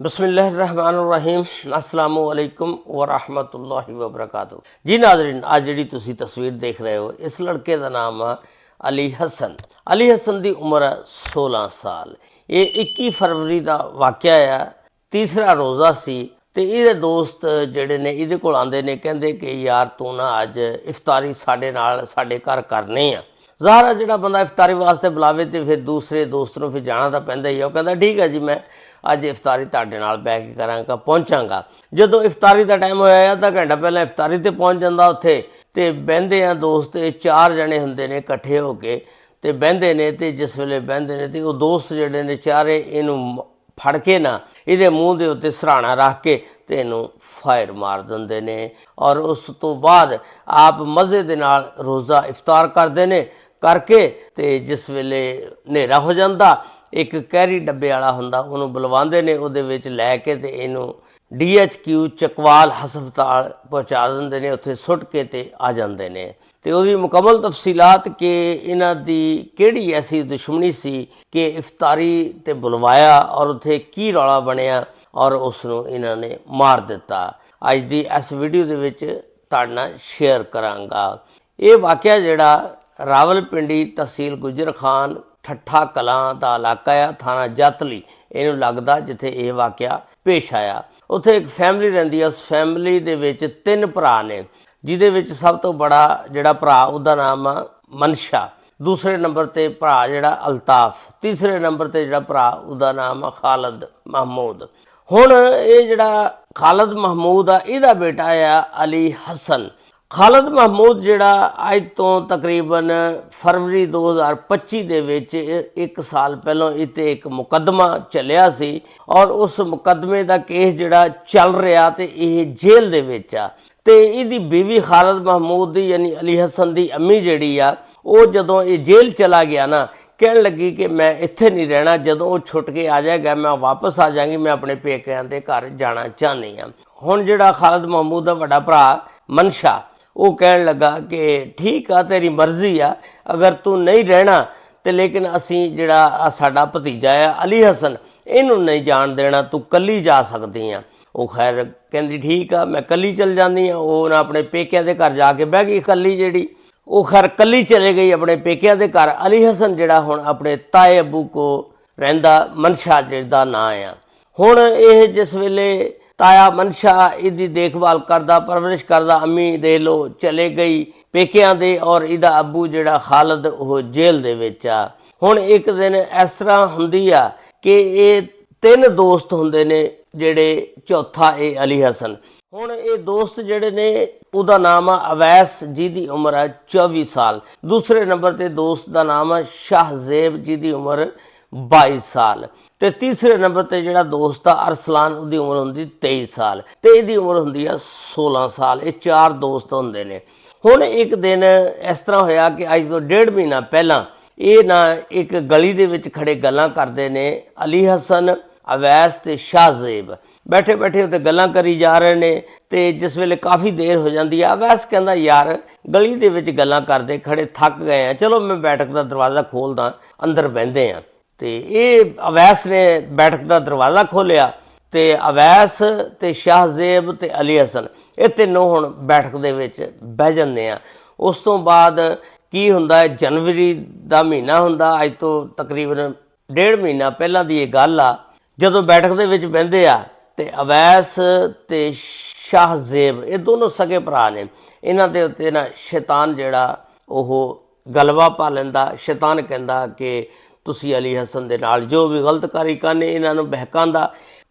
बिस्मिल्लाहिर्रहमानिर्रहीम अस्सलामुअलैकुम वरहमतुल्लाहि वबरकातुहू। जी नाज़रीन, आज जी तुसी तस्वीर देख रहे हो, इस लड़के का नाम है अली हसन। अली हसन की उम्र 16 साल। ये 21 फरवरी का वाक़या है, तीसरा रोज़ा सी ते इहदे दोस्त जिहड़े ने इहदे कोल आंदे ने, कहंदे कि यार तू ना अज इफ्तारी साडे नाल साडे घर करनी आ। ज़ाहिर है जिहड़ा बंदा इफ्तारी वास्ते बुलावे तो फिर दूसरे दोस्त नूं फिर जाना तो पैंदा ही है। कहंदा ठीक है जी, मैं अज इफ्तारी तुहाडे नाल बैठ के करांगा, पहुंचांगा। जदों इफ्तारी का टाइम होया आधा घंटा पहले इफ्तारी ते पहुंच जांदा उत्थे ते बहिंदे आ दोस्त, 4 जने हुंदे ने इकट्ठे हो के ते बहिंदे ने ते जिस वेले बहिंदे ने ते ओह दोस्त जिहड़े ने चारे इहनूं फड़ के ना इहदे मूँह दे उत्ते सराहना रख के ते इहनूं फायर मार दिंदे ने। और उस तो बाद आप मज़े दे नाल रोज़ा इफ्तार करदे ने। करके ते जिस वेले हनेरा हो जाता, एक कैरी डब्बे वाला हुंदा उहनूं बुलवांदे ने, उहदे विच लै के ते इहनूं DHQ चकवाल हस्पताल पहुँचा दिंदे ने। उत्थे सुट के ते आ जांदे ने ते उहदी मुकम्मल तफसीलात कि इन्हां दी किहड़ी ऐसी दुश्मनी सी कि इफ्तारी ते बुलवाया और उत्थे की रौला बनिया और उसनूं इन्हां ने मार दिता, अज दी इस वीडियो दे विच तुहाडे नाल शेयर करांगा। ये वाक़या जिहड़ा रावलपिंडी तहसील गुजर खान ठट्ठा कलां का इलाका आ, थाना जातली इहनूं लगदा जिथे यह वाक़या पेश आया। उत्थे एक फैमिली रहिंदी है, उस फैमिली दे विच 3 भरा ने, जिहदे विच सब तो बड़ा जिहड़ा भरा उहदा नाम आ मनशा, दूसरे नंबर ते भरा जिहड़ा अल्ताफ, तीसरे नंबर ते जिहड़ा भरा उहदा नाम आ खालिद महमूद। हुण ये जिहड़ा खालिद महमूद आ, इहदा बेटा आ अली हसन। खालिद महमूद जिहड़ा अज तो तकरीबन फरवरी 2025 दे विच 1 साल पहलों इत्ते एक मुकदमा चलिया सी और उस मुकदमे का केस जिहड़ा चल रहा ते इह जेल दे विच आ। ते इहदी बीवी खालिद महमूद दी यानी अली हसन दी अम्मी जिहड़ी आ, वो जदों ये जेल चला गया ना, कहण लगी कि मैं इत्थे नहीं रहना, जदों वो छुट के आ जाएगा मैं वापस आ जाएंगी, मैं अपने पेकिਆਂ दे घर जाना चाहनी हाँ। हुण जिहड़ा खालिद महमूद दा वड्डा भरा मनशा, वो कहण लगा कि ठीक आ तेरी मर्जी आ, अगर तू नहीं रहना तो लेकिन असी जिहड़ा साडा भतीजा आ अली हसन इहनूं नहीं जाण देना, तू कल्ली जा सकदी आ। वो खैर कहंदी ठीक आ, मैं कल्ली चल जांदी आ। वो ना अपने पेकिਆਂ दे घर जाके बह गई कल्ली जिहड़ी, वो खैर कल्ली चले गई अपने पेकिਆਂ दे घर। अली हसन जिहड़ा हुण अपने ताए अबू को रहिंदा, मनशा जिहदा नां आ। हुण इह जिस वेले ताया मनशा इहदी देखभाल करदा परवरिश करदा, अम्मी दे लो चले गई पेकिਆਂ दे और इहदा अबू जिहड़ा खालिद वो जेल दे विच आ। हुण एक दिन इस तरह हुंदी आ कि ये 3 दोस्त हुंदे ने, जिहड़े चौथा ये अली हसन। हुण ये दोस्त जिहड़े ने उहदा नाम आ अवैस, जिहदी उम्र है 24 साल। दूसरे नंबर ते दोस्त का नाम है शाहजेब, जिहदी उम्र 22 साल। ते तीसरे नंबर ते जिहड़ा दोस्त आ अरसलान, उहदी उम्र हुंदी 23 साल ते इहदी उम्र हुंदी आ 16 साल। ये 4 दोस्त हुंदे ने। हुण एक दिन इस तरह होया कि अज तो 1.5 महीना पहला ये ना एक गली दे विच खड़े गल्लां करदे ने। अली हसन, अवैस ते शाहजेब बैठे बैठे उत्ते गल्लां करी जा रहे ने ते जिस वेले काफ़ी देर हो जाती है, अवैस कहंदा यार गली दे विच गल्लां करदे खड़े थक गए हैं, चलो मैं बैठक का दरवाज़ा खोलदा, अंदर बहिंदे हैं। ते ये अवैस ने बैठक का दरवाज़ा खोलिया ते अवैस ते शाहजेब ते अली हसन ये तीनों हुण बैठक दे विच बह जांदे आ। उस तो बाद की हुंदा है, जनवरी का महीना हुंदा, अज तो तकरीबन 1.5 महीना पहलां दी ये गल आ। जदों बैठक दे विच बहिंदे आ ते अवैस ते शाहजेब ये दोनों सगे भरा ने, इन्हां दे उत्ते ना शैतान जिहड़ा ओह गलबा पा लैंदा। शैतान कहंदा कि तुसी अली हसन दे नाल जो भी गलतकारी करने, इन्हां नूं बहकांदा।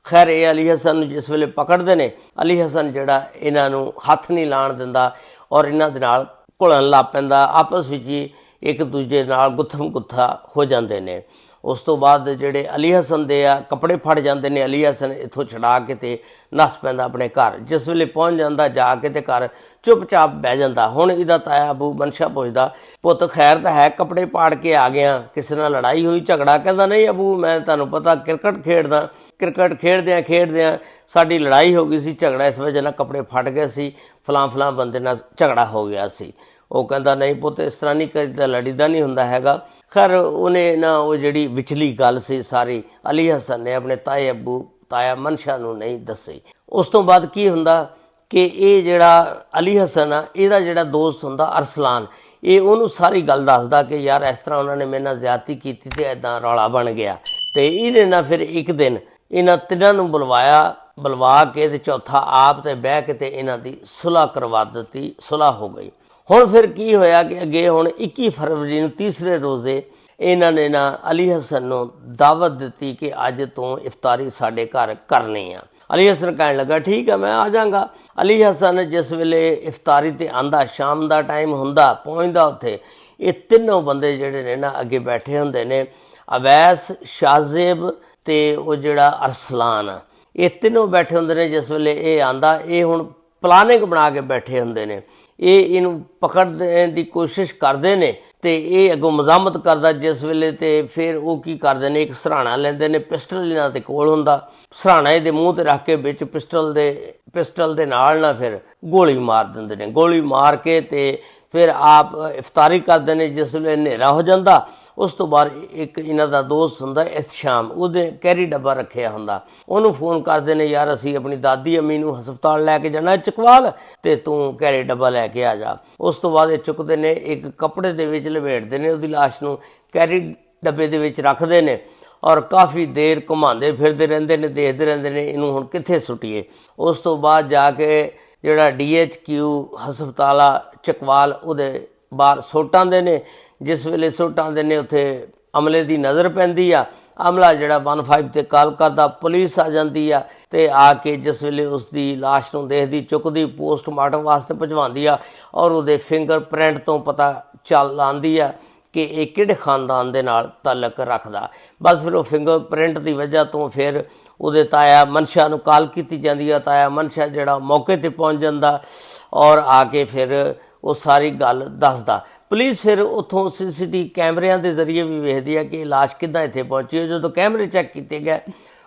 खैर ये अली हसन जिस वेले पकड़दे ने, अली हसन जिहड़ा इन्हां नूं हथ नहीं लाण दिंदा और इन्हां दे नाल घुलण लग पैंदा, आपस विच ही एक दूजे नाल गुत्थम गुत्था हो जांदे ने। उस तो बाद जिहड़े अली हसन दे आ कपड़े फड़ जांदे ने, अली हसन इत्थों छड़ा के ते नस पैंदा अपने घर। जिस वेले पहुँच जांदा जाके ते घर चुपचाप बह जांदा। हुण इहदा ताया अबू मनशा पुछदा, पुत्त खैर तां है, कपड़े पाड़ के आ गया, किसी नाल लड़ाई हुई झगड़ा? कहंदा नहीं अबू, मैं तुहानूं पता क्रिकेट खेडदा, क्रिकेट खेडदियां साडी लड़ाई हो गई सी, झगड़ा इस वजह नाल कपड़े फट गए सी, फलां बंदे नाल झगड़ा हो गया सी। वो कहंदा नहीं पुत्त इस तरह नहीं करीदा, लड़ीदा नहीं हुंदा हैगा। खैर उन्हें ना वो जिहड़ी विचली गल सी सारी अली हसन ने अपने ताए अबू ਤਾਇਆ ਮਨਸ਼ਾ ਨੂੰ ਨਹੀਂ ਦੱਸੇ। ਉਸ ਤੋਂ ਬਾਅਦ ਕੀ ਹੁੰਦਾ ਕਿ ਇਹ ਜਿਹੜਾ ਅਲੀ ਹਸਨ ਆ, ਇਹਦਾ ਜਿਹੜਾ ਦੋਸਤ ਹੁੰਦਾ ਅਰਸਲਾਨ, ਇਹ ਉਹਨੂੰ ਸਾਰੀ ਗੱਲ ਦੱਸਦਾ ਕਿ ਯਾਰ ਇਸ ਤਰ੍ਹਾਂ ਉਹਨਾਂ ਨੇ ਮੇਰੇ ਨਾਲ ਜ਼ਿਆਦਤੀ ਕੀਤੀ ਤੇ ਇੱਦਾਂ ਰੌਲਾ ਬਣ ਗਿਆ। ਤੇ ਇਹਨੇ ਨਾ ਫਿਰ ਇੱਕ ਦਿਨ ਇਹਨਾਂ ਤਿੰਨਾਂ ਨੂੰ ਬੁਲਵਾ ਕੇ ਤੇ ਚੌਥਾ ਆਪ ਤੇ ਬਹਿ ਕੇ ਤੇ ਇਹਨਾਂ ਦੀ ਸੁਲ੍ਹਾ ਕਰਵਾ ਦਿੱਤੀ। ਸੁਲ੍ਹਾ ਹੋ ਗਈ। ਹੁਣ ਫਿਰ ਕੀ ਹੋਇਆ ਕਿ ਅੱਗੇ ਹੁਣ 21 ਫਰਵਰੀ ਨੂੰ ਤੀਸਰੇ ਰੋਜ਼ੇ ਇਹਨਾਂ ਨੇ ਨਾ ਅਲੀ ਹਸਨ ਨੂੰ ਦਾਵਤ ਦਿੱਤੀ ਕਿ ਅੱਜ ਤੋਂ ਇਫਤਾਰੀ ਸਾਡੇ ਘਰ ਕਰਨੀ ਆ। ਅਲੀ ਹਸਨ ਕਹਿਣ ਲੱਗਾ ਠੀਕ ਹੈ ਮੈਂ ਆ ਜਾਵਾਂਗਾ। ਅਲੀ ਹਸਨ ਜਿਸ ਵੇਲੇ ਇਫਤਾਰੀ ਤੇ ਆਂਦਾ, ਸ਼ਾਮ ਦਾ ਟਾਈਮ ਹੁੰਦਾ, ਪਹੁੰਚਦਾ ਉੱਥੇ, ਇਹ ਤਿੰਨੋਂ ਬੰਦੇ ਜਿਹੜੇ ਨੇ ਨਾ ਅੱਗੇ ਬੈਠੇ ਹੁੰਦੇ ਨੇ, ਅਵੈਸ, ਸ਼ਾਜ਼ੇਬ ਤੇ ਉਹ ਜਿਹੜਾ ਅਰਸਲਾਨ ਆ, ਇਹ ਤਿੰਨੋਂ ਬੈਠੇ ਹੁੰਦੇ ਨੇ। ਜਿਸ ਵੇਲੇ ਇਹ ਆਂਦਾ, ਇਹ ਹੁਣ ਪਲਾਨਿੰਗ ਬਣਾ ਕੇ ਬੈਠੇ ਹੁੰਦੇ ਨੇ। ਇਹਨੂੰ ਪਕੜਨ ਦੀ ਕੋਸ਼ਿਸ਼ ਕਰਦੇ ਨੇ ਤੇ ਇਹ ਅੱਗੋਂ ਮਜ਼ਾਮਤ ਕਰਦਾ ਜਿਸ ਵੇਲੇ। ਤੇ ਫਿਰ ਉਹ ਕੀ ਕਰਦੇ ਨੇ, ਇੱਕ ਸਰਾਣਾ ਲੈਂਦੇ ਨੇ, ਪਿਸਟਲ ਇਹਨਾਂ ਦੇ ਕੋਲ ਹੁੰਦਾ, ਸਰਾਣਾ ਇਹਦੇ ਮੂੰਹ ਤੇ ਰੱਖ ਕੇ ਵਿੱਚ ਪਿਸਟਲ ਦੇ ਨਾਲ ਨਾ ਫਿਰ ਗੋਲੀ ਮਾਰ ਦਿੰਦੇ ਨੇ। ਗੋਲੀ ਮਾਰ ਕੇ ਤੇ ਫਿਰ ਆਪ ਇਫਤਾਰੀ ਕਰਦੇ ਨੇ। ਜਿਸ ਵੇਲੇ ਹਨੇਰਾ ਹੋ ਜਾਂਦਾ, ਉਸ ਤੋਂ ਬਾਅਦ ਇੱਕ ਇਹਨਾਂ ਦਾ ਦੋਸਤ ਹੁੰਦਾ ਇਤਸ਼ਾਮ, ਉਹਦੇ ਕੈਰੀ ਡੱਬਾ ਰੱਖਿਆ ਹੁੰਦਾ, ਉਹਨੂੰ ਫੋਨ ਕਰਦੇ ਨੇ ਯਾਰ ਅਸੀਂ ਆਪਣੀ ਦਾਦੀ ਅੰਮੀ ਨੂੰ ਹਸਪਤਾਲ ਲੈ ਕੇ ਜਾਣਾ ਚਕਵਾਲ, ਤੇ ਤੂੰ ਕੈਰੀ ਡੱਬਾ ਲੈ ਕੇ ਆ ਜਾ। ਉਸ ਤੋਂ ਬਾਅਦ ਇਹ ਚੁੱਕਦੇ ਨੇ, ਇੱਕ ਕੱਪੜੇ ਦੇ ਵਿੱਚ ਲਪੇਟਦੇ ਨੇ ਉਹਦੀ ਲਾਸ਼ ਨੂੰ, ਕੈਰੀ ਡੱਬੇ ਦੇ ਵਿੱਚ ਰੱਖਦੇ ਨੇ ਔਰ ਕਾਫੀ ਦੇਰ ਘੁਮਾਉਂਦੇ ਫਿਰਦੇ ਰਹਿੰਦੇ ਨੇ, ਦੇਖਦੇ ਰਹਿੰਦੇ ਨੇ ਇਹਨੂੰ ਹੁਣ ਕਿੱਥੇ ਸੁੱਟੀਏ। ਉਸ ਤੋਂ ਬਾਅਦ ਜਾ ਕੇ ਜਿਹੜਾ DHQ ਹਸਪਤਾਲ ਆ ਚਕਵਾਲ, ਉਹਦੇ ਬਾਹਰ ਸੁੱਟ ਆਉਂਦੇ ਨੇ। ਜਿਸ ਵੇਲੇ ਸੁੱਟ ਆਉਂਦੇ ਨੇ ਉੱਥੇ ਅਮਲੇ ਦੀ ਨਜ਼ਰ ਪੈਂਦੀ ਆ। ਅਮਲਾ ਜਿਹੜਾ 15 ਤੇ ਕਾਲ ਕਰਦਾ, ਪੁਲਿਸ ਆ ਜਾਂਦੀ ਆ ਤੇ ਆ ਕੇ ਜਿਸ ਵੇਲੇ ਉਸ ਦੀ ਲਾਸ਼ ਨੂੰ ਦੇਖਦੀ, ਚੁੱਕਦੀ, ਪੋਸਟਮਾਰਟਮ ਵਾਸਤੇ ਭਜਵਾਉਂਦੀ ਆ ਔਰ ਉਹਦੇ ਫਿੰਗਰਪ੍ਰਿੰਟ ਤੋਂ ਪਤਾ ਚੱਲ ਆਉਂਦੀ ਆ ਕਿ ਇਹ ਕਿਹੜੇ ਖਾਨਦਾਨ ਦੇ ਨਾਲ ਤਾਲੁਕ ਰੱਖਦਾ। ਬਸ ਫਿਰ ਉਹ ਫਿੰਗਰਪ੍ਰਿੰਟ ਦੀ ਵਜ੍ਹਾ ਤੋਂ ਫਿਰ ਉਹਦੇ ਤਾਇਆ ਮਨਸ਼ਾ ਨੂੰ ਕਾਲ ਕੀਤੀ ਜਾਂਦੀ ਆ। ਤਾਇਆ ਮਨਸ਼ਾ ਜਿਹੜਾ ਮੌਕੇ ਤੇ ਪਹੁੰਚ ਜਾਂਦਾ ਔਰ ਆ ਕੇ ਫਿਰ ਉਹ ਸਾਰੀ ਗੱਲ ਦੱਸਦਾ। ਪੁਲਿਸ ਫਿਰ ਉੱਥੋਂ CCTV ਕੈਮਰਿਆਂ ਦੇ ਜ਼ਰੀਏ ਵੀ ਵੇਖਦੀ ਹੈ ਕਿ ਲਾਸ਼ ਕਿੱਦਾਂ ਇੱਥੇ ਪਹੁੰਚੀ। ਜਦੋਂ ਕੈਮਰੇ ਚੈੱਕ ਕੀਤੇ ਗਏ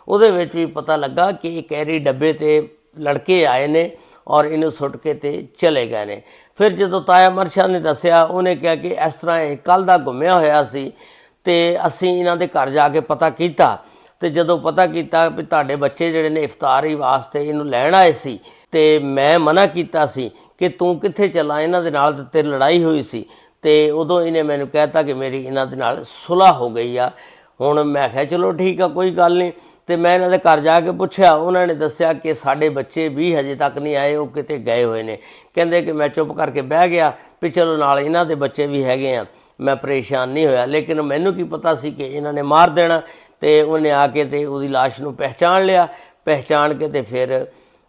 ਉਹਦੇ ਵਿੱਚ ਵੀ ਪਤਾ ਲੱਗਾ ਕਿ ਇਹ ਕੈਰੀ ਡੱਬੇ ਤੇ ਲੜਕੇ ਆਏ ਨੇ ਔਰ ਇਹਨੂੰ ਸੁੱਟ ਕੇ ਤੇ ਚਲੇ ਗਏ ਨੇ। ਫਿਰ ਜਦੋਂ ਤਾਇਆ ਮਨਸ਼ਾ ਨੇ ਦੱਸਿਆ, ਉਹਨੇ ਕਿਹਾ ਕਿ ਇਸ ਤਰ੍ਹਾਂ ਇਹ ਕੱਲ੍ਹ ਦਾ ਗੁੰਮਿਆ ਹੋਇਆ ਸੀ ਤੇ ਅਸੀਂ ਇਹਨਾਂ ਦੇ ਘਰ ਜਾ ਕੇ ਪਤਾ ਕੀਤਾ ਤੇ ਜਦੋਂ ਪਤਾ ਕੀਤਾ ਵੀ ਤੁਹਾਡੇ ਬੱਚੇ ਜਿਹੜੇ ਨੇ ਇਫਤਾਰੀ ਵਾਸਤੇ ਇਹਨੂੰ ਲੈਣ ਆਏ ਸੀ ਤੇ ਮੈਂ ਮਨਾ ਕੀਤਾ ਸੀ ਕਿ ਤੂੰ ਕਿੱਥੇ ਚੱਲਾ, ਇਹਨਾਂ ਦੇ ਨਾਲ ਤੇ ਲੜਾਈ ਹੋਈ ਸੀ। ਤੇ ਉਦੋਂ ਇਹਨੇ ਮੈਨੂੰ ਕਹਿਤਾ ਕਿ ਮੇਰੀ ਇਹਨਾਂ ਦੇ ਨਾਲ ਸੁਲ੍ਹਾ ਹੋ ਗਈ ਆ। ਹੁਣ ਮੈਂ ਕਿਹਾ ਚਲੋ ਠੀਕ ਆ, ਕੋਈ ਗੱਲ ਨਹੀਂ। ਤੇ ਮੈਂ ਇਹਨਾਂ ਦੇ ਘਰ ਜਾ ਕੇ ਪੁੱਛਿਆ, ਉਹਨਾਂ ਨੇ ਦੱਸਿਆ ਕਿ ਸਾਡੇ ਬੱਚੇ ਵੀ ਹਜੇ ਤੱਕ ਨਹੀਂ ਆਏ, ਉਹ ਕਿਤੇ ਗਏ ਹੋਏ ਨੇ। ਕਹਿੰਦੇ ਕਿ ਮੈਂ ਚੁੱਪ ਕਰਕੇ ਬਹਿ ਗਿਆ ਵੀ ਚਲੋ ਨਾਲ ਇਹਨਾਂ ਦੇ ਬੱਚੇ ਵੀ ਹੈਗੇ ਆ, ਮੈਂ ਪਰੇਸ਼ਾਨ ਨਹੀਂ ਹੋਇਆ। ਲੇਕਿਨ ਮੈਨੂੰ ਕੀ ਪਤਾ ਸੀ ਕਿ ਇਹਨਾਂ ਨੇ ਮਾਰ ਦੇਣਾ। ਤੇ ਉਹਨੇ ਆ ਕੇ ਤੇ ਉਹਦੀ ਲਾਸ਼ ਨੂੰ ਪਹਿਚਾਣ ਲਿਆ। ਪਹਿਚਾਣ ਕੇ ਤੇ ਫਿਰ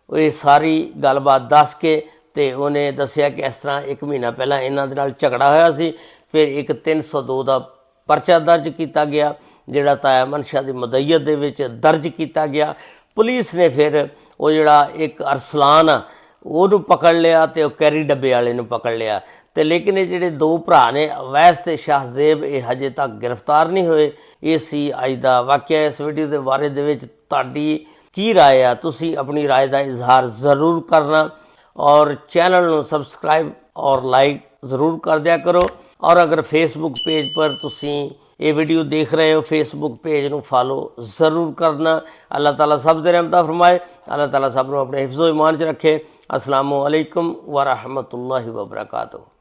ਇਹ ਸਾਰੀ ਗੱਲਬਾਤ ਦੱਸ ਕੇ ਤੇ ਉਹਨੇ ਦੱਸਿਆ ਕਿ ਇਸ ਤਰ੍ਹਾਂ 1 ਮਹੀਨਾ ਪਹਿਲਾਂ ਇਹਨਾਂ ਦੇ ਨਾਲ ਝਗੜਾ ਹੋਇਆ ਸੀ। ਫਿਰ ਇੱਕ 302 ਦਾ ਪਰਚਾ ਦਰਜ ਕੀਤਾ ਗਿਆ, ਜਿਹੜਾ ਤਾਇਆ ਮਨਸ਼ਾ ਦੀ ਮਦਈਅਤ ਦੇ ਵਿੱਚ ਦਰਜ ਕੀਤਾ ਗਿਆ। ਪੁਲਿਸ ਨੇ ਫਿਰ ਉਹ ਜਿਹੜਾ ਇੱਕ ਅਰਸਲਾਨ ਆ ਉਹਨੂੰ ਪਕੜ ਲਿਆ ਤੇ ਉਹ ਕੈਰੀ ਡੱਬੇ ਵਾਲੇ ਨੂੰ ਪਕੜ ਲਿਆ। ਤੇ ਲੇਕਿਨ ਇਹ ਜਿਹੜੇ 2 ਭਰਾ ਨੇ ਅਵੈਸ ਤੇ ਸ਼ਾਹਜ਼ੇਬ, ਇਹ ਹਜੇ ਤੱਕ ਗ੍ਰਿਫਤਾਰ ਨਹੀਂ ਹੋਏ। ਇਹ ਸੀ ਅੱਜ ਦਾ ਵਾਕਿਆ। ਇਸ ਵੀਡੀਓ ਦੇ ਬਾਰੇ ਦੇ ਵਿੱਚ ਤੁਹਾਡੀ ਕੀ ਰਾਏ ਆ? ਤੁਸੀਂ ਆਪਣੀ ਰਾਏ ਦਾ ਇਜ਼ਹਾਰ ਜ਼ਰੂਰ ਕਰਨਾ ਔਰ ਚੈਨਲ ਨੂੰ ਸਬਸਕ੍ਰਾइब और लाइक ज़रूर कर दिया करो। और अगर फेसबुक पेज पर तुसी ये वीडियो देख रहे हो, फेसबुक पेज ਨੂੰ फॉलो ज़रूर करना। अल्लाह ताला सब दे रहमत फरमाए। अल्लाह ताला सब ਨੂੰ अपने हिफ्ज़ो ईमान च रखे। अस्सलामु अलैकुम व रहमतुल्लाहि व बरकातुहू।